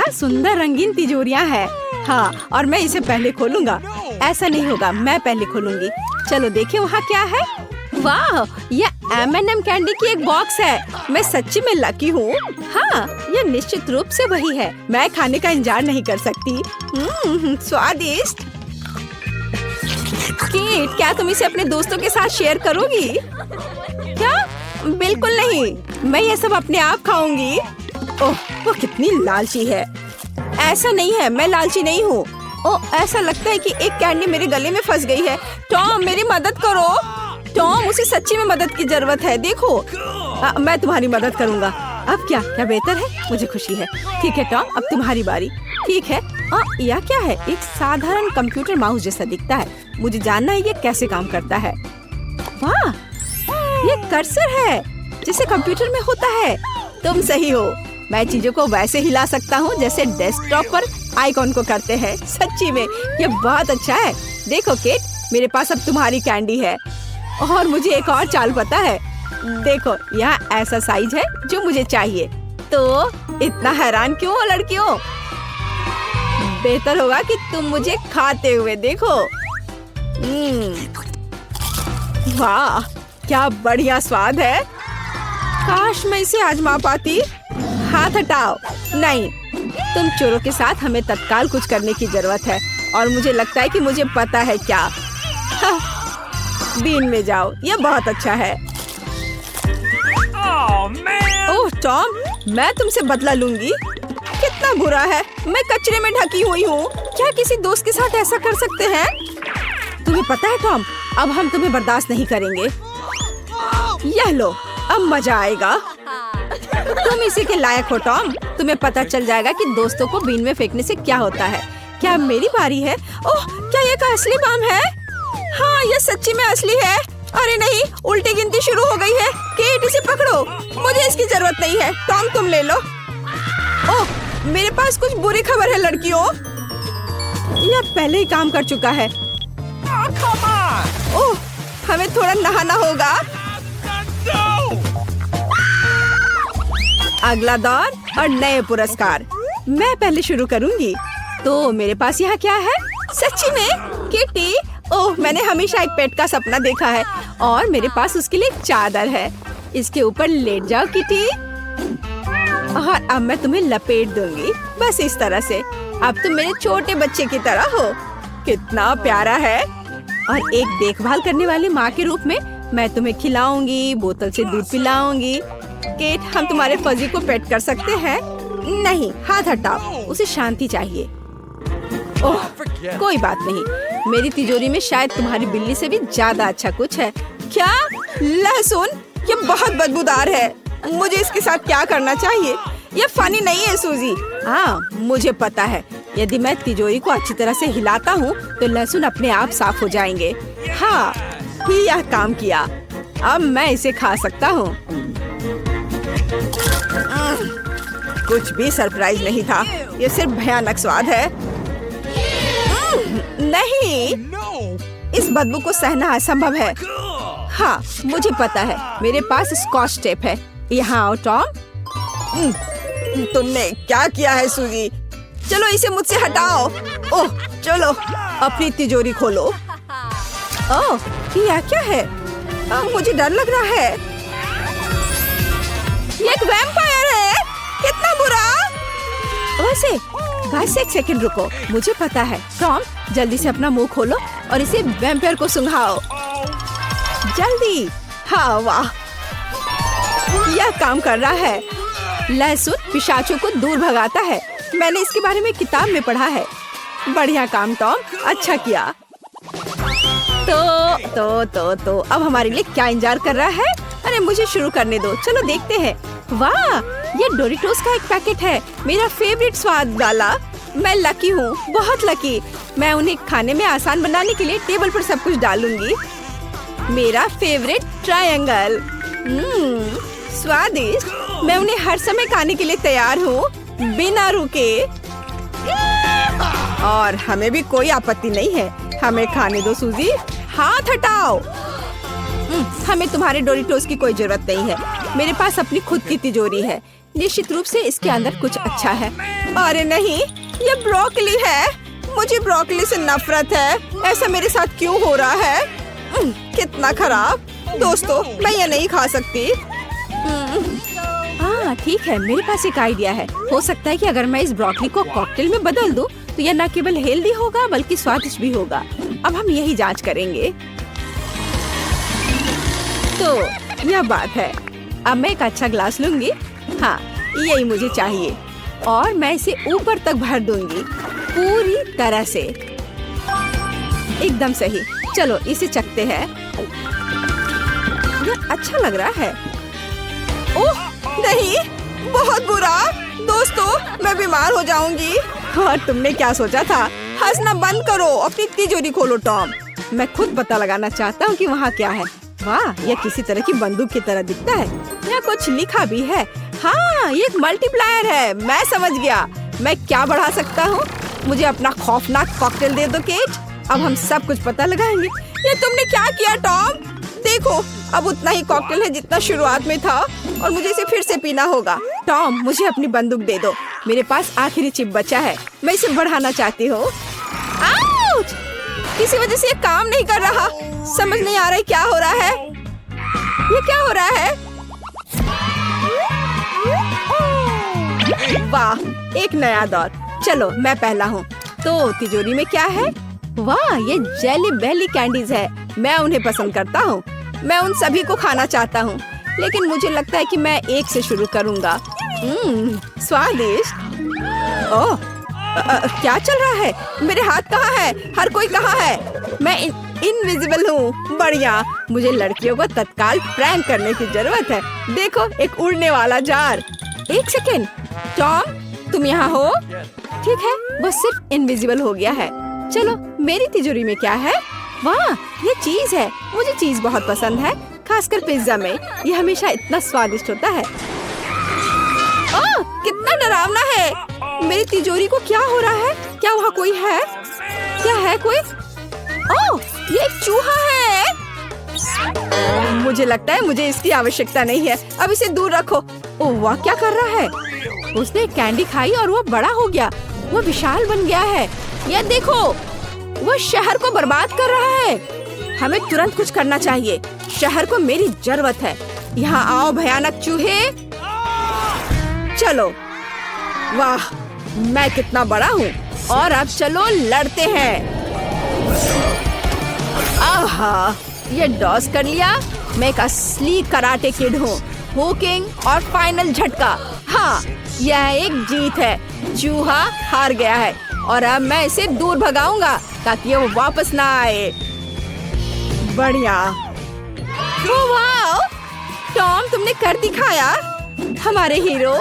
क्या सुंदर रंगीन तिजोरियां हैं। हाँ, और मैं इसे पहले खोलूंगा। ऐसा नहीं होगा, मैं पहले खोलूंगी। चलो देखें वहाँ क्या है। वाह, ये M&M कैंडी की एक बॉक्स है। मैं सच्ची में लकी हूँ। हाँ, ये निश्चित रूप से वही है। मैं खाने का इंतजार नहीं कर सकती। स्वादिष्ट। केट, क्या तुम इसे अपने दोस्तों के साथ शेयर करोगी? क्या? बिल्कुल नहीं, मैं ये सब अपने आप खाऊंगी। ओह, वो कितनी लालची है। ऐसा नहीं है, मैं लालची नहीं हूँ। ओह, ऐसा लगता है कि एक कैंडी मेरे गले में फंस गई है। टॉम, मेरी मदद करो। टॉम, उसे सच्ची में मदद की जरूरत है। देखो, मैं तुम्हारी मदद करूँगा। अब क्या क्या बेहतर है? मुझे खुशी है। ठीक है टॉम, अब तुम्हारी बारी। ठीक है। यह क्या है? एक साधारण कंप्यूटर माउस जैसा दिखता है। मुझे जानना है ये कैसे काम करता है। वाह, ये कर्सर है जैसे कंप्यूटर में होता है। तुम सही हो, मैं चीजों को वैसे हिला सकता हूँ जैसे डेस्कटॉप पर आइकॉन को करते हैं। सच्ची में ये बहुत अच्छा है। देखो केट, मेरे पास अब तुम्हारी कैंडी है। और मुझे एक और चाल पता है। देखो, यहाँ ऐसा साइज है जो मुझे चाहिए। तो इतना हैरान क्यों हो लड़कियों? बेहतर होगा कि तुम मुझे खाते हुए देखो। वाह, क्या बढ़िया स्वाद है। काश मैं इसे आजमा पाती। हाथ हटाओ। नहीं, तुम चोरों के साथ हमें तत्काल कुछ करने की जरूरत है। और मुझे लगता है कि मुझे पता है क्या। बीन में जाओ, ये बहुत अच्छा है। ओह टॉम, मैं तुमसे बदला लूंगी। कितना बुरा है, मैं कचरे में ढकी हुई हूँ। क्या किसी दोस्त के साथ ऐसा कर सकते हैं? तुम्हें पता है टॉम, अब हम तुम्हें बर्दाश्त नहीं करेंगे। यह लो, अब मजा आएगा। तुम इसी के लायक हो टॉम। तुम्हें पता चल जाएगा कि दोस्तों को बीन में फेंकने से क्या होता है। क्या मेरी बारी है? ओह, क्या ये का असली बम है? हाँ, ये सच्ची में असली है। अरे नहीं, उल्टी गिनती शुरू हो गई है। केट, इसे पकड़ो। मुझे इसकी जरूरत नहीं है। टॉम, तुम ले लो। ओह, मेरे पास कुछ बुरी खबर है लड़कियों। यह पहले ही काम कर चुका है। ओह, हमें थोड़ा नहाना होगा। अगला दौर और नए पुरस्कार। मैं पहले शुरू करूंगी। तो मेरे पास यहाँ क्या है? सच्ची में किटी। ओह, मैंने हमेशा एक पेट का सपना देखा है और मेरे पास उसके लिए एक चादर है। इसके ऊपर लेट जाओ किटी। और अब मैं तुम्हें लपेट दूंगी, बस इस तरह से। अब तुम मेरे छोटे बच्चे की तरह हो। कितना प्यारा है। और एक देखभाल करने वाली माँ के रूप में मैं तुम्हें खिलाऊंगी, बोतल से दूध पिलाऊंगी। केट, हम तुम्हारे फजी को पेट कर सकते हैं? नहीं, हाथ हटाओ, उसे शांति चाहिए। ओह, कोई बात नहीं, मेरी तिजोरी में शायद तुम्हारी बिल्ली से भी ज्यादा अच्छा कुछ है। क्या? लहसुन? ये बहुत बदबूदार है। मुझे इसके साथ क्या करना चाहिए? ये फनी नहीं है सूजी। हाँ, मुझे पता है। यदि मैं तिजोरी को अच्छी तरह से हिलाता हूँ तो लहसुन अपने आप साफ हो जाएंगे। हाँ, यह काम किया। अब मैं इसे खा सकता हूँ। कुछ भी सरप्राइज नहीं था, ये सिर्फ भयानक स्वाद है। नहीं, इस बदबू को सहना असंभव है। हाँ, मुझे पता है, मेरे पास स्कॉच टेप है। यहाँ आओ टॉम। तुमने क्या किया है सूजी? चलो इसे मुझसे हटाओ। ओह, चलो अपनी तिजोरी खोलो। ओह, यह क्या है? मुझे डर लग रहा है। ये एक वैम्पायर है। कितना बुरा। वैसे बस एक सेकंड रुको, मुझे पता है। टॉम, जल्दी से अपना मुंह खोलो और इसे वैम्पायर को सुंघाओ। जल्दी। हाँ, वाह, यह काम कर रहा है। लहसुन पिशाचों को दूर भगाता है। मैंने इसके बारे में किताब में पढ़ा है। बढ़िया काम टॉम, अच्छा किया। तो अब हमारे लिए क्या इंतजार कर रहा है? अरे मुझे शुरू करने दो, चलो देखते हैं। वाह, ये डोरिटोस का एक पैकेट है, मेरा फेवरेट स्वाद वाला। मैं लकी हूँ, बहुत लकी। मैं उन्हें खाने में आसान बनाने के लिए टेबल पर सब कुछ डालूंगी। मेरा फेवरेट ट्रायंगल। स्वादिष्ट। मैं उन्हें हर समय खाने के लिए तैयार हूँ, बिना रुके। और हमें भी कोई आपत्ति नहीं है। हमें खाने दो सूजी। हाथ हटाओ। हमें तुम्हारे डोरिटोस की कोई जरूरत नहीं है। मेरे पास अपनी खुद की तिजोरी है। निश्चित रूप से इसके अंदर कुछ अच्छा है। अरे नहीं, ये ब्रोकली है। मुझे ब्रोकली से नफरत है। ऐसा मेरे साथ क्यों हो रहा है? कितना खराब। दोस्तों, मैं ये नहीं खा सकती। हाँ ठीक है, मेरे पास एक आइडिया है। हो सकता है कि अगर मैं इस ब्रोकली को कॉकटेल में बदल दूं, तो यह न केवल हेल्दी होगा बल्कि स्वादिष्ट भी होगा। अब हम यही जांच करेंगे। तो यह बात है। अब मैं एक अच्छा ग्लास लूंगी। हाँ, यही मुझे चाहिए और मैं इसे ऊपर तक भर दूंगी, पूरी तरह से। एकदम सही। चलो इसे चखते हैं। यह अच्छा लग रहा है। ओह नहीं, बहुत बुरा। दोस्तों, मैं बीमार हो जाऊंगी। और तुमने क्या सोचा था? हंसना बंद करो, अपनी तिजोरी खोलो टॉम। मैं खुद पता लगाना चाहता हूँ कि वहाँ क्या है। वाह, यह किसी तरह की बंदूक की तरह दिखता है। यहाँ कुछ लिखा भी है। हाँ, ये एक मल्टीप्लायर है। मैं समझ गया। मैं क्या बढ़ा सकता हूँ? मुझे अपना खौफनाक कॉकटेल दे दो केट। अब हम सब कुछ पता लगाएंगे। ये तुमने क्या किया टॉम? देखो, अब उतना ही कॉकटेल है जितना शुरुआत में था और मुझे इसे फिर से पीना होगा। टॉम, मुझे अपनी बंदूक दे दो। मेरे पास आखिरी चिप बचा है। मैं इसे बढ़ाना चाहती हूँ। आउच! किसी वजह से ये काम नहीं कर रहा। समझ नहीं आ रहा है क्या हो रहा है। ये क्या हो रहा है? वाह, एक नया दौर। चलो मैं पहला हूँ। तो तिजोरी में क्या है? वाह, ये जेली बेली कैंडीज है। मैं उन्हें पसंद करता हूँ। मैं उन सभी को खाना चाहता हूँ, लेकिन मुझे लगता है कि मैं एक से शुरू करूँगा। स्वादिष्ट। ओह, क्या चल रहा है? मेरे हाथ कहाँ है? हर कोई कहाँ है? मैं इनविजिबल हूँ। बढ़िया। मुझे लड़कियों को तत्काल प्रैंक करने की जरूरत है। देखो, एक उड़ने वाला जार। एक सेकेंड, टॉम, तुम यहाँ हो? ठीक है, वो सिर्फ इनविजिबल हो गया है। चलो, मेरी तिजोरी में क्या है? वाह, ये चीज है। मुझे चीज बहुत पसंद है, खासकर पिज्जा में। ये हमेशा इतना स्वादिष्ट होता है। ओह, कितना डरावना है। मेरी तिजोरी को क्या हो रहा है? क्या वहाँ कोई है? क्या है कोई? ओह, ये एक चूहा है। मुझे लगता है मुझे इसकी आवश्यकता नहीं है। अब इसे दूर रखो। ओह वाह, क्या कर रहा है? उसने कैंडी खाई और वो बड़ा हो गया। वो विशाल बन गया है। ये देखो, वो शहर को बर्बाद कर रहा है। हमें तुरंत कुछ करना चाहिए। शहर को मेरी जरूरत है। यहाँ आओ भयानक चूहे। चलो। वाह, मैं कितना बड़ा हूँ। और अब चलो लड़ते हैं। आहा, ये डॉस कर लिया। मैं एक असली कराटे किड हूँ। हुकिंग और फाइनल झटका। हाँ, यह एक जीत है। चूहा हार गया है और अब मैं इसे दूर भगाऊंगा ताकि वो वापस ना आए। बढ़िया। वाह, टॉम, तुमने कर दिखाया, हमारे हीरो।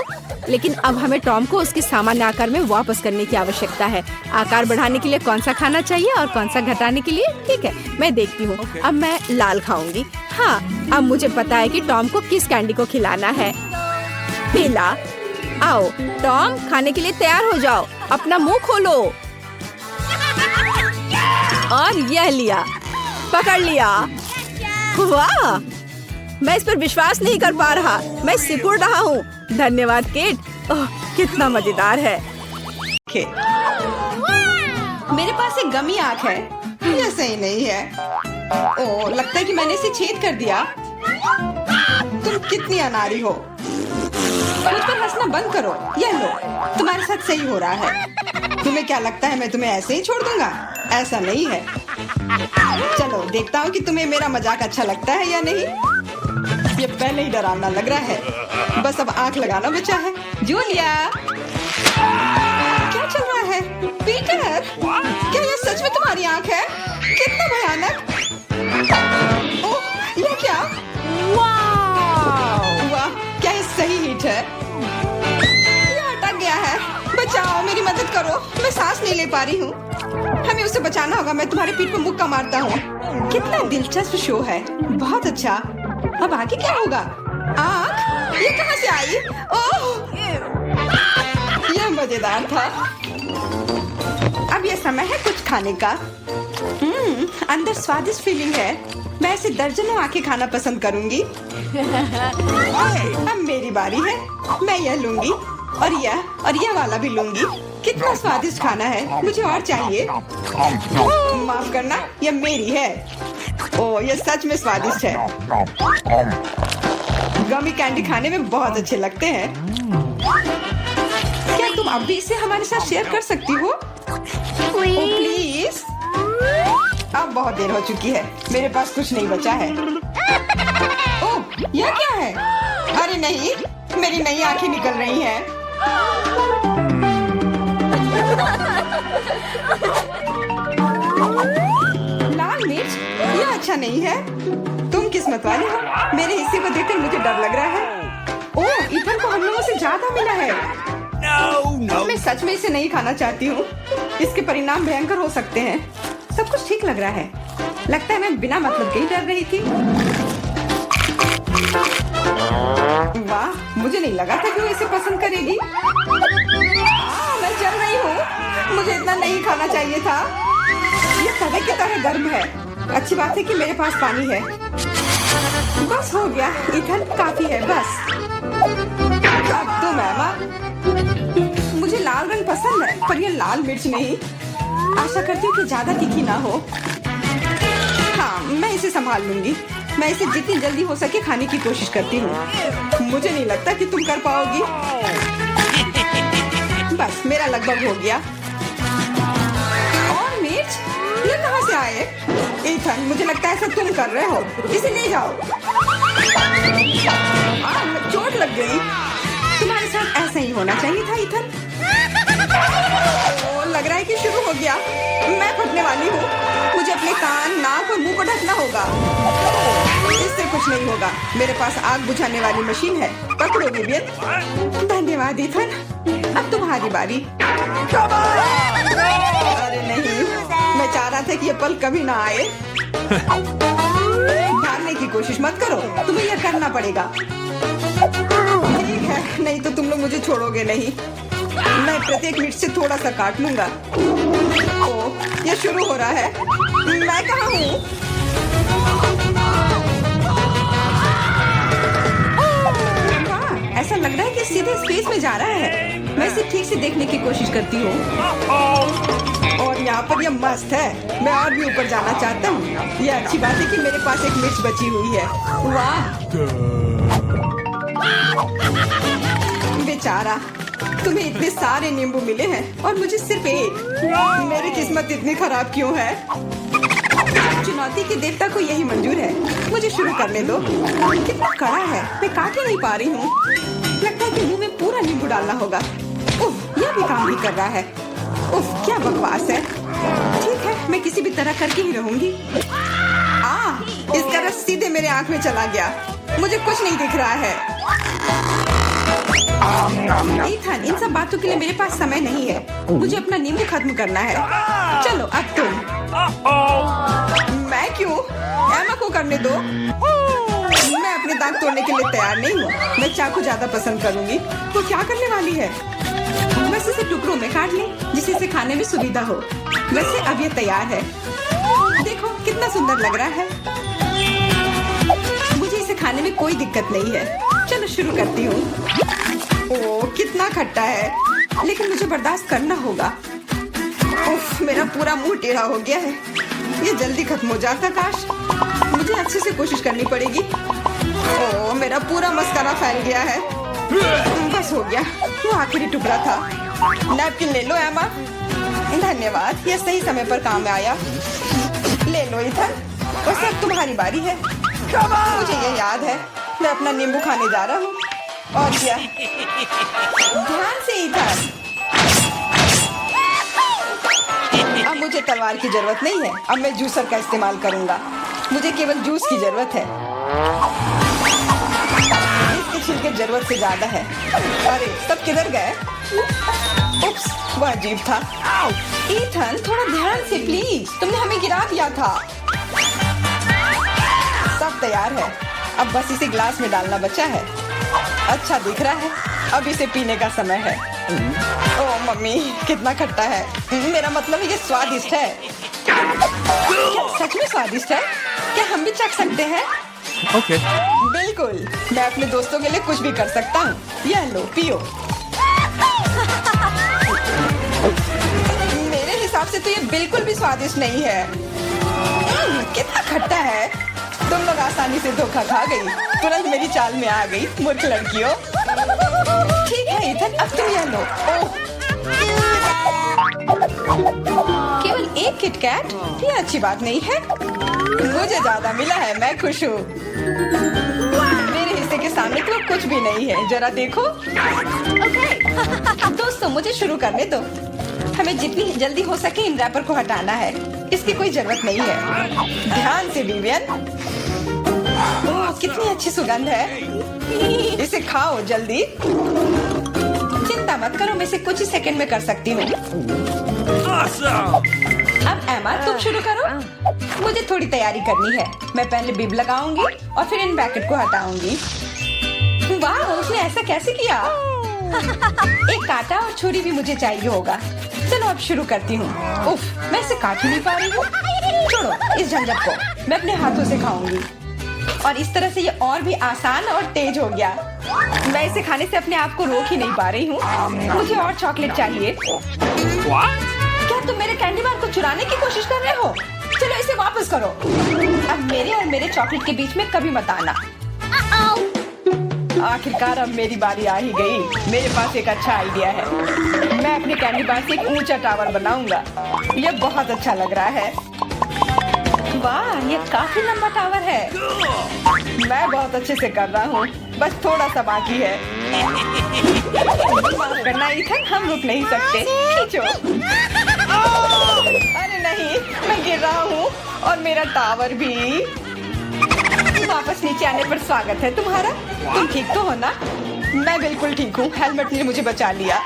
लेकिन अब हमें टॉम को उसके सामान्य आकार में वापस करने की आवश्यकता है। आकार बढ़ाने के लिए कौन सा खाना चाहिए और कौन सा घटाने के लिए? ठीक है, मैं देखती हूँ। अब मैं लाल खाऊंगी। हाँ, अब मुझे पता है कि टॉम को किस कैंडी को खिलाना है। पीला। आओ टॉम, खाने के लिए तैयार हो जाओ। अपना मुंह खोलो। और यह लिया, पकड़ लिया। वाह, मैं इस पर विश्वास नहीं कर पा रहा। मैं सिकुड़ रहा हूँ। धन्यवाद केट। ओह, कितना मजेदार है। मेरे पास एक गमी आँख है। ये सही नहीं है। ओह, लगता है कि मैंने इसे छेद कर दिया। तुम कितनी अनाड़ी हो। मुझ पर हंसना बंद करो। ये लो, तुम्हारे साथ सही हो रहा है। तुम्हें क्या लगता है मैं तुम्हें ऐसे ही छोड़ दूंगा? ऐसा नहीं है। चलो देखता हूँ कि तुम्हें मेरा मजाक अच्छा लगता है या नहीं। ये पहले ही डरावना लग रहा है। बस अब आंख लगाना बचा है। जूलिया, क्या चल रहा है? पीटर, क्या ये सच में तुम्हारी आंख है? कितना भयानक। ओह, ये क्या? वाह, क्या ये सही हिट है? ये अटक गया है। बचाओ, मेरी मदद करो। मैं सांस नहीं ले पा रही हूँ। हमें उसे बचाना होगा। मैं तुम्हारे पीठ पर मुक्का मारता हूँ। कितना दिलचस्प शो है। बहुत अच्छा। अब आगे क्या होगा? आँख? ये कहाँ से आई? ओह, यह मजेदार था। अब यह समय है कुछ खाने का। अंदर स्वादिष्ट फीलिंग है। मैं ऐसे दर्जनों आंखें खाना पसंद करूंगी। अब मेरी बारी है। मैं यह लूंगी। और यह वाला भी लूंगी। कितना स्वादिष्ट खाना है, मुझे और चाहिए। माफ करना, यह मेरी है। ओह, यह सच में स्वादिष्ट है। गमी कैंडी खाने में बहुत अच्छे लगते हैं। क्या तुम अब भी इसे हमारे साथ शेयर कर सकती हो? प्लीज। अब बहुत देर हो चुकी है, मेरे पास कुछ नहीं बचा है। ओह, यह क्या है? अरे नहीं, मेरी नई आंखें निकल रही हैं। लाल मिर्च, यह अच्छा नहीं है। तुम किस्मत वाले हो, मेरे हिस्से को देखकर मुझे डर लग रहा है। ओह, इथन को हम लोगों से ज्यादा मिला है। मैं सच में इसे नहीं खाना चाहती हूँ। इसके परिणाम भयंकर हो सकते हैं। सब कुछ ठीक लग रहा है। लगता है मैं बिना मतलब के ही डर रही थी। वाह, मुझे नहीं लगा था कि वो इसे पसंद करेगी। मैं चल रही हूँ। मुझे इतना नहीं खाना चाहिए था। ये तवे की तरह गर्म है। अच्छी बात है कि मेरे पास पानी है। बस हो गया, इथन काफी है बस। अब तुम एमा। मुझे लाल रंग पसंद है, पर ये लाल मिर्च नहीं। आशा करती हूँ कि ज्यादा तीखी ना हो। हाँ, मैं इसे संभाल लूंगी। मैं इसे जितनी जल्दी हो सके खाने की कोशिश करती हूँ। मुझे नहीं लगता कि तुम कर पाओगी। बस, मेरा लगभग हो गया। और मिर्च, ये कहाँ से आए? इथन, मुझे लगता है ऐसा तुम कर रहे हो। इसे ले जाओ। चोट लग गई। तुम्हारे साथ ऐसा ही होना चाहिए था इथन। लग रहा है कि शुरू हो गया। मैं फटने वाली हूँ। मुझे अपने कान, नाक और मुंह को ढकना होगा। इससे कुछ नहीं होगा। मेरे पास आग बुझाने वाली मशीन है। पकड़ो विवियन। धन्यवाद इथन। अब तुम्हारी बारी। अरे नहीं, मैं चाह रहा था कि यह पल कभी ना आए। भागने की कोशिश मत करो, तुम्हें यह करना पड़ेगा। ठीक है, नहीं तो तुम लोग मुझे छोड़ोगे नहीं। मैं प्रत्येक मिनट से थोड़ा सा काट लूंगा। ओह, यह शुरू हो रहा है। मैं कहाँ हूँ? वाह, ऐसा लग रहा है कि सीधे स्पेस में जा रहा है। मैं इसे ठीक से देखने की कोशिश करती हूँ। और यहाँ पर यह मस्त है। मैं और भी ऊपर जाना चाहता हूँ। यह अच्छी बात है कि मेरे पास एक मिर्च बची हुई है। वाह, बेचारा, तुम्हें इतने सारे नींबू मिले हैं और मुझे सिर्फ एक। मेरी किस्मत इतनी खराब क्यों है? चुनौती के देवता को यही मंजूर है। मुझे शुरू करने दो। कितना कड़ा है, मैं काट ही नहीं पा रही हूँ। लगता है कि मुंह में पूरा नींबू डालना होगा। उफ, यह भी काम नहीं कर रहा है। उफ, क्या बकवास है। ठीक है, मैं किसी भी तरह करके ही रहूंगी। इसका रस सीधे मेरे आंख में चला गया। मुझे कुछ नहीं दिख रहा है। इथन, इन सब बातों के लिए मेरे पास समय नहीं है। मुझे अपना नींबू खत्म करना है। चलो अब तुम। मैं क्यों? एमा को करने दो। मैं अपने दांत तोड़ने के लिए तैयार नहीं हूँ। मैं चाकू ज्यादा पसंद करूंगी। वो क्या करने वाली है? बस इसे टुकड़ों में काट लें, जिससे इसे खाने में सुविधा हो। वैसे अब ये तैयार है। देखो कितना सुंदर लग रहा है। मुझे इसे खाने में कोई दिक्कत नहीं है। चलो शुरू करती हूँ। ओह, कितना खट्टा है, लेकिन मुझे बर्दाश्त करना होगा। उफ, मेरा पूरा मुंह टेढ़ा हो गया है। ये जल्दी खत्म हो जाता काश। मुझे अच्छे से कोशिश करनी पड़ेगी। ओह, मेरा पूरा मस्कारा फैल गया है। बस हो गया, वो आखिरी टुकड़ा था। नैपकिन ले लो एमा। धन्यवाद, यह सही समय पर काम में आया। ले लो इथन, बस अब तुम्हारी बारी है। मुझे ये याद है, मैं अपना नींबू खाने जा रहा हूँ। और क्या? ध्यान से इथन। अब मुझे तलवार की जरूरत नहीं है। अब मैं जूसर का इस्तेमाल करूंगा। मुझे केवल जूस की जरूरत है। इसके छिलके जरूरत से ज्यादा है। अरे सब किधर गए? उप्स, वह अजीब था। इथन, थोड़ा ध्यान से प्लीज। तुमने हमें गिरा दिया था। सब तैयार है। अब बस इसे ग्लास में डालना बचा है। अच्छा दिख रहा है। अब इसे पीने का समय है। ओह मम्मी, कितना खट्टा है। मेरा मतलब है ये स्वादिष्ट है। क्या सच में स्वादिष्ट है? क्या हम भी चख सकते हैं? Okay. बिल्कुल, मैं अपने दोस्तों के लिए कुछ भी कर सकता हूँ। यह लो, पियो। हिसाब से तो ये बिल्कुल भी स्वादिष्ट नहीं है। कितना खट्टा है। तुम लोग आसानी से धोखा खा गई, तुरंत मेरी चाल में आ गई, मूर्ख लड़कियों। ठीक है इथन, अब तुम यह लो। ओह, केवल एक किटकैट? ये अच्छी बात नहीं है। मुझे ज्यादा मिला है, मैं खुश हूँ। मेरे हिस्से के सामने तो कुछ भी नहीं है, जरा देखो। ओके दोस्तों, मुझे शुरू करने दो। हमें जितनी जल्दी हो सके इन रैपर को हटाना है, इसकी कोई जरूरत नहीं है। ध्यान से विवियन। ओह, कितनी अच्छी सुगंध है। इसे खाओ जल्दी। चिंता मत करो, मैं इसे कुछ ही सेकंड में कर सकती हूँ। अब एमा तुम शुरू करो। मुझे थोड़ी तैयारी करनी है। मैं पहले बिब लगाऊंगी और फिर इन ब्रैकेट को हटाऊंगी। वाह, उसने ऐसा कैसे किया? एक कांटा और छुरी भी मुझे चाहिए होगा। चलो अब शुरू करती हूँ। उफ, मैं इसे काट ही नहीं पा रही हूँ। छोड़ो इस झंझट को, मैं अपने हाथों से खाऊंगी। और इस तरह से ये और भी आसान और तेज हो गया। मैं इसे खाने से अपने आप को रोक ही नहीं पा रही हूँ। मुझे और चॉकलेट चाहिए। क्या तुम मेरे कैंडी बार को चुराने की कोशिश कर रहे हो? चलो इसे वापस करो। अब मेरे और मेरे चॉकलेट के बीच में कभी मत आना। आखिरकार अब मेरी बारी आ ही गई। मेरे पास एक अच्छा आइडिया है। मैं अपने कैंडी बार से एक ऊंचा टावर बनाऊंगा। यह बहुत अच्छा लग रहा है। वाह, ये काफी लंबा टावर है। मैं बहुत अच्छे से कर रहा हूँ, बस थोड़ा सा बाकी है। माफ करना इथन, हम रुक नहीं सकते। खींचो। अरे नहीं, मैं गिर रहा हूँ और मेरा टावर भी। वापस नीचे आने पर स्वागत है तुम्हारा। तुम ठीक तो हो ना? मैं बिल्कुल ठीक हूँ। हेलमेट ने मुझे बचा लिया।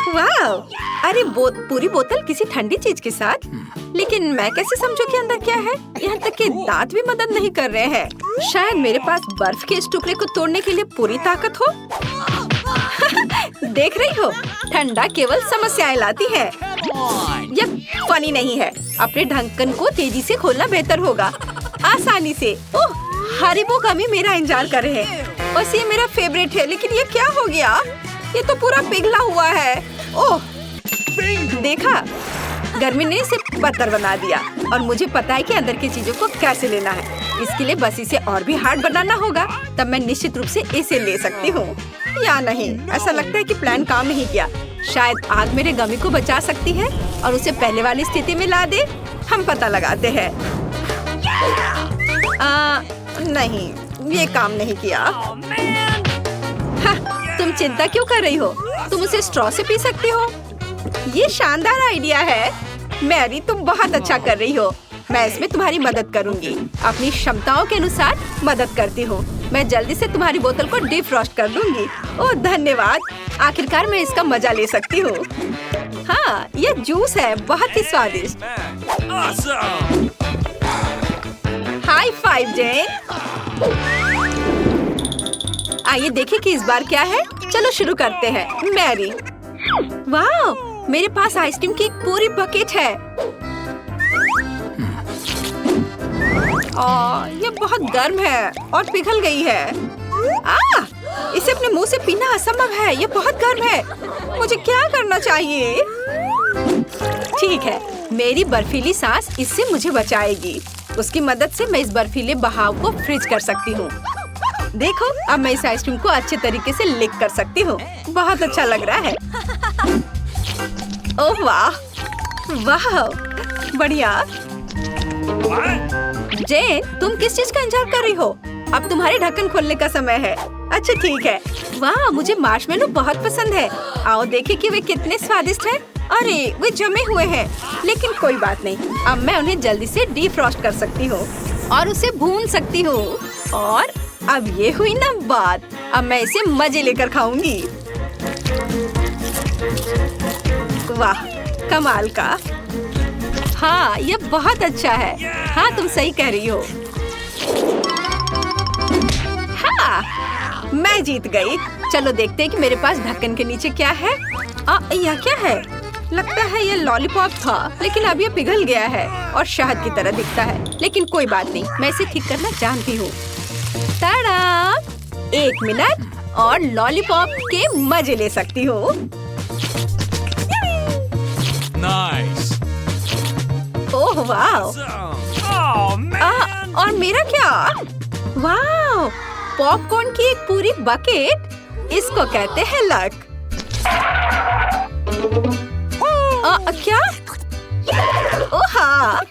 वाह, अरे पूरी बोतल किसी ठंडी चीज के साथ। लेकिन मैं कैसे समझूं कि अंदर क्या है? यहाँ तक कि दांत भी मदद नहीं कर रहे हैं। शायद मेरे पास बर्फ के इस टुकड़े को तोड़ने के लिए पूरी ताकत हो। देख रही हो, ठंडा केवल समस्याएं लाती है। यह फनी नहीं है। अपने ढक्कन को तेजी से खोलना बेहतर होगा। आसानी से। ओह, हरीबो गमी मेरा इंतजार कर रहे हैं। और ये मेरा फेवरेट है, लेकिन ये क्या हो गया? ये तो पूरा पिघला हुआ है। ओह, देखा, गर्मी ने इसे पत्थर बना दिया। और मुझे पता है कि अंदर की चीजों को कैसे लेना है। इसके लिए बस इसे और भी हार्ड बनाना होगा, तब मैं निश्चित रूप से इसे ले सकती हूँ। या नहीं, ऐसा लगता है कि प्लान काम नहीं किया। शायद आग मेरे गमी को बचा सकती है और उसे पहले वाली स्थिति में ला दे। हम पता लगाते हैं। नहीं, ये काम नहीं किया। तुम चिंता क्यों कर रही हो? तुम उसे स्ट्रॉ से पी सकती हो। ये शानदार आइडिया है। मैरी, तुम बहुत अच्छा कर रही हो। मैं इसमें तुम्हारी मदद करूंगी। अपनी क्षमताओं के अनुसार मदद करती हूँ। मैं जल्दी से तुम्हारी बोतल को डिफ्रॉस्ट कर दूंगी। ओह धन्यवाद, आखिरकार मैं इसका मजा ले सकती हूँ। हाँ, ये जूस है, बहुत ही स्वादिष्ट। हाई फाइव जेन। आइए देखें कि इस बार क्या है। चलो शुरू करते हैं। मैरी, वाह, मेरे पास आइसक्रीम की एक पूरी बकेट है। ये बहुत गर्म है और पिघल गई है। इसे अपने मुंह से पीना असंभव है। ये बहुत गर्म है। मुझे क्या करना चाहिए? ठीक है, मेरी बर्फीली सांस इससे मुझे बचाएगी। उसकी मदद से मैं इस बर्फीले बहाव को फ्रीज कर सकती हूँ। देखो, अब मैं इस आइसक्रीम को अच्छे तरीके से लिक कर सकती हूँ। बहुत अच्छा लग रहा है। ओह वाह, वाह, बढ़िया। जेन, तुम किस चीज का इंतजार कर रही हो? अब तुम्हारे ढक्कन खोलने का समय है। अच्छा ठीक है। वाह, मुझे मार्शमेलो बहुत पसंद है। आओ देखें कि वे कितने स्वादिष्ट हैं। अरे, वे जमे हुए हैं, लेकिन कोई बात नहीं। अब मैं उन्हें जल्दी से डीफ्रॉस्ट कर सकती हूँ और उसे भून सकती हूँ। और अब ये हुई ना बात। अब मैं इसे मजे लेकर खाऊंगी। वाह, कमाल का। हाँ, ये बहुत अच्छा है। हाँ, तुम सही कह रही हो। हाँ, मैं जीत गई। चलो देखते हैं कि मेरे पास ढक्कन के नीचे क्या है। यह क्या है? लगता है ये लॉलीपॉप था, लेकिन अब ये पिघल गया है और शहद की तरह दिखता है। लेकिन कोई बात नहीं, मैं इसे ठीक करना जानती हूँ। ताड़ा! 1 मिनट और लॉलीपॉप के मजे ले सकती हूँ। Nice. ओह वाह। और मेरा क्या? वाह, पॉपकॉर्न की एक पूरी बकेट। इसको कहते हैं लक। क्या? ओह हाँ।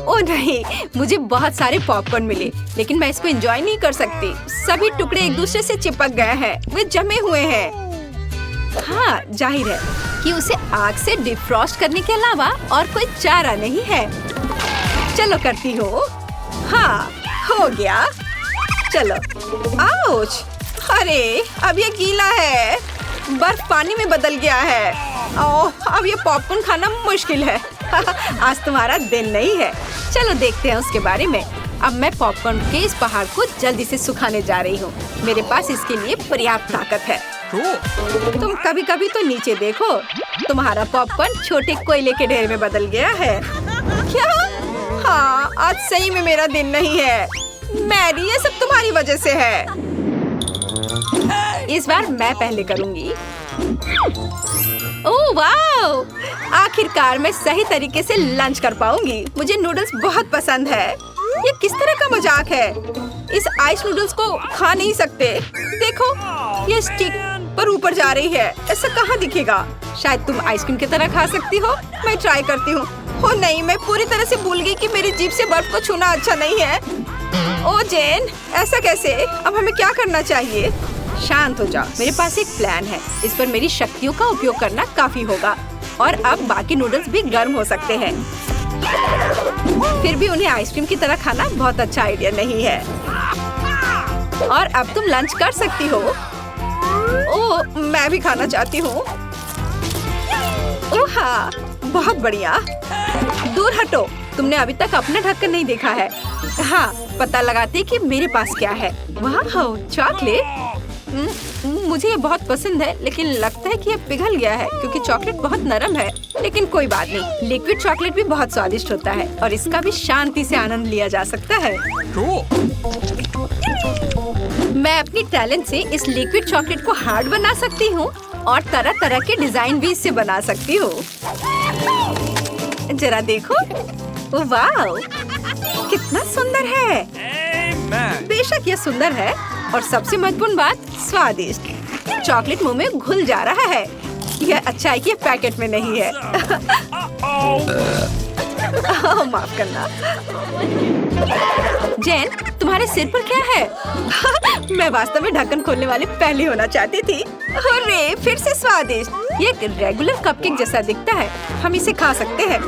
ओ नहीं, मुझे बहुत सारे पॉपकॉर्न मिले, लेकिन मैं इसको एंजॉय नहीं कर सकती। सभी टुकड़े एक दूसरे से चिपक गए हैं, वे जमे हुए हैं। हाँ, जाहिर है कि उसे आग से डिफ्रॉस्ट करने के अलावा और कोई चारा नहीं है। चलो करती हूँ। हाँ, हो गया। चलो। आउच! अरे, अब ये गीला है। बर्फ पानी में बदल गया है। ओह, अब ये पॉपकॉर्न खाना मुश्किल है। आज तुम्हारा दिन नहीं है। चलो देखते हैं उसके बारे में। अब मैं पॉपकॉर्न के इस पहाड़ को जल्दी से सुखाने जा रही हूँ। मेरे पास इसके लिए पर्याप्त ताकत है। तुम कभी कभी तो नीचे देखो। तुम्हारा पॉपकॉर्न छोटे कोयले के ढेर में बदल गया है। क्या? हाँ, आज सही में मेरा दिन नहीं है। मैरी, ये सब तुम्हारी वजह से है। इस बार मैं पहले करूँगी। ओह वाह! आखिरकार मैं सही तरीके से लंच कर पाऊंगी। मुझे नूडल्स बहुत पसंद है। ये किस तरह का मजाक है? इस आइस नूडल्स को खा नहीं सकते। देखो, ये स्टिक पर ऊपर जा रही है। ऐसा कहाँ दिखेगा? शायद तुम आइसक्रीम की तरह खा सकती हो। मैं ट्राई करती हूँ। ओ नहीं, मैं पूरी तरह से भूल गई कि मेरी जीभ से बर्फ को छूना अच्छा नहीं है। ओ जेन, ऐसा कैसे? अब हमें क्या करना चाहिए? शांत हो जाओ, मेरे पास एक प्लान है। इस पर मेरी शक्तियों का उपयोग करना काफी होगा। और अब बाकी नूडल्स भी गर्म हो सकते हैं। फिर भी उन्हें आइसक्रीम की तरह खाना बहुत अच्छा आइडिया नहीं है। और अब तुम लंच कर सकती हो। ओह, मैं भी खाना चाहती हूँ। ओह हाँ, बहुत बढ़िया। दूर हटो, तुमने अभी तक अपना ढक्कन नहीं देखा है। हाँ, पता लगाते कि मेरे पास क्या है। वाह, चॉकलेट। मुझे ये बहुत पसंद है, लेकिन लगता है कि ये पिघल गया है क्योंकि चॉकलेट बहुत नरम है। लेकिन कोई बात नहीं, लिक्विड चॉकलेट भी बहुत स्वादिष्ट होता है और इसका भी शांति से आनंद लिया जा सकता है। मैं अपनी टैलेंट से इस लिक्विड चॉकलेट को हार्ड बना सकती हूँ और तरह तरह के डिजाइन भी इससे बना सकती हूँ। जरा देखो। वाह, कितना सुंदर है। बेशक ये सुंदर है और सबसे महत्वपूर्ण बात, स्वादिष्ट। चॉकलेट मुंह में घुल जा रहा है। यह अच्छा है कि यह पैकेट में नहीं है। माफ करना। जेन, तुम्हारे सिर पर क्या है? मैं वास्तव में ढक्कन खोलने वाले पहले होना चाहती थी। अरे, फिर से स्वादिष्ट। ये एक रेगुलर कपकेक जैसा दिखता है। हम इसे खा सकते हैं।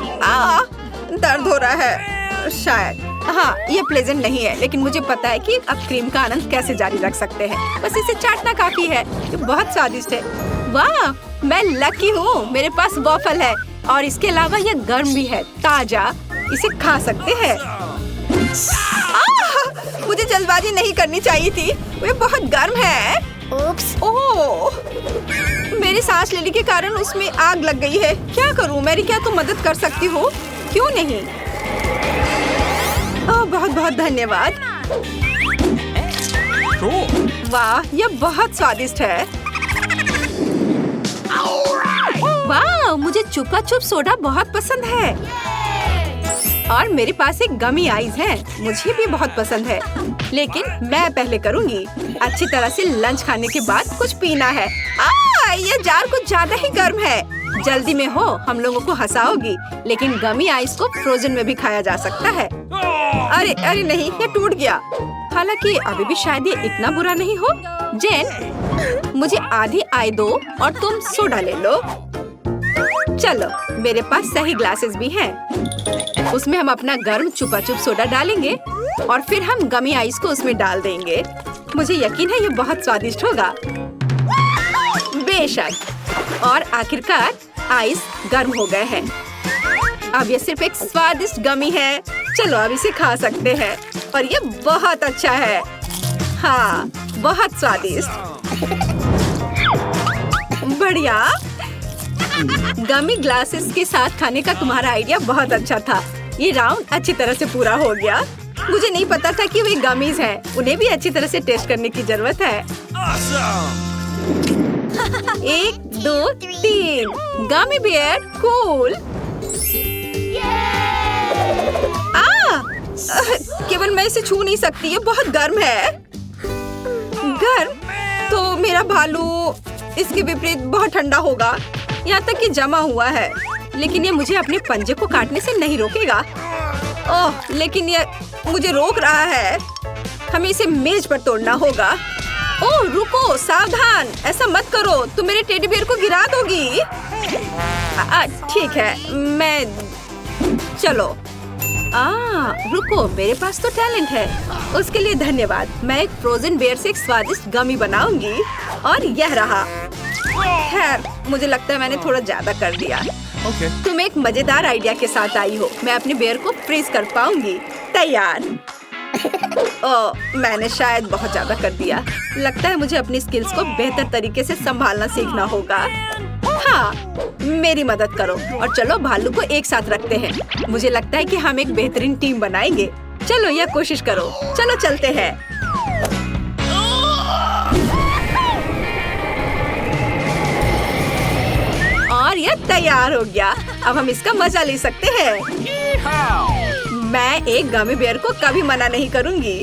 दर्द हो रहा है शायद। हाँ, ये प्लेजेंट नहीं है, लेकिन मुझे पता है कि अब क्रीम का आनंद कैसे जारी रख सकते हैं। बस इसे चाटना काफी है। ये बहुत स्वादिष्ट है। वाह, मैं लकी हूँ। मेरे पास वॉफल है और इसके अलावा ये गर्म भी है, ताजा। इसे खा सकते हैं। मुझे जल्दबाजी नहीं करनी चाहिए थी। वो बहुत गर्म है। उप्स। ओह, मेरी सांस लेने के कारण उसमें आग लग गई है। क्या करूँ मैरी? क्या तुम मदद कर सकती हो? क्यों नहीं? बहुत बहुत धन्यवाद। वाह, यह बहुत स्वादिष्ट है। वाह, मुझे चुपा चुप सोडा बहुत पसंद है। और मेरे पास एक गमी आइस है, मुझे भी बहुत पसंद है। लेकिन मैं पहले करूंगी। अच्छी तरह से लंच खाने के बाद कुछ पीना है। ये जार कुछ ज्यादा ही गर्म है। जल्दी में हो, हम लोगों को हंसाओगी। लेकिन गमी आइस को फ्रोजन में भी खाया जा सकता है। अरे अरे नहीं, ये टूट गया। हालांकि अभी भी शायद ये इतना बुरा नहीं हो। जेन, मुझे आधी आई दो और तुम सोडा ले लो। चलो, मेरे पास सही ग्लासेस भी हैं। उसमें हम अपना गर्म चुपा चुप सोडा डालेंगे और फिर हम गमी आइस को उसमें डाल देंगे। मुझे यकीन है ये बहुत स्वादिष्ट होगा। बेशक। और आखिरकार आइस गर्म हो गए हैं। अब ये सिर्फ एक स्वादिष्ट गमी है। चलो, अब इसे खा सकते हैं और ये बहुत अच्छा है। हाँ, बहुत स्वादिष्ट। बढ़िया। गमी ग्लासेस के साथ खाने का तुम्हारा आइडिया बहुत अच्छा था। ये राउंड अच्छी तरह से पूरा हो गया। मुझे नहीं पता था कि वे गमीज हैं। उन्हें भी अच्छी तरह से टेस्ट करने की जरूरत है। 1 2 3 गमी बियर कूल। केवल मैं इसे छू नहीं सकती, ये बहुत गर्म है। गर्म? तो मेरा भालू इसके विपरीत बहुत ठंडा होगा, यहाँ तक कि जमा हुआ है। लेकिन ये मुझे अपने पंजे को काटने से नहीं रोकेगा। ओह, लेकिन ये मुझे रोक रहा है। हमें इसे मेज पर तोड़ना होगा। ओह रुको, सावधान, ऐसा मत करो, तुम मेरे टेडी बियर को गिरा दोगी। ठीक है, मैं चलो। रुको, मेरे पास तो टैलेंट है। उसके लिए धन्यवाद। मैं एक फ्रोजन बेयर से एक स्वादिष्ट गमी बनाऊंगी और यह रहा। खैर, मुझे लगता है मैंने थोड़ा ज्यादा कर दिया। तुम एक मजेदार आइडिया के साथ आई हो। मैं अपने बेयर को फ्रीज कर पाऊंगी। तैयार। मैंने शायद बहुत ज्यादा कर दिया। लगता है मुझे अपनी स्किल्स को बेहतर तरीके से संभालना सीखना होगा। हाँ, मेरी मदद करो और चलो भालू को एक साथ रखते हैं। मुझे लगता है कि हम एक बेहतरीन टीम बनाएंगे। चलो यह कोशिश करो। चलो चलते हैं। और यह तैयार हो गया। अब हम इसका मजा ले सकते हैं। मैं एक गमी बेयर को कभी मना नहीं करूंगी।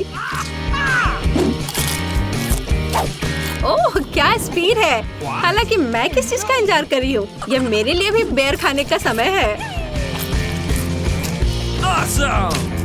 ओह, क्या स्पीड है। हालांकि मैं किस चीज का इंतजार कर रही हूँ। यह मेरे लिए भी बेयर खाने का समय है। Awesome!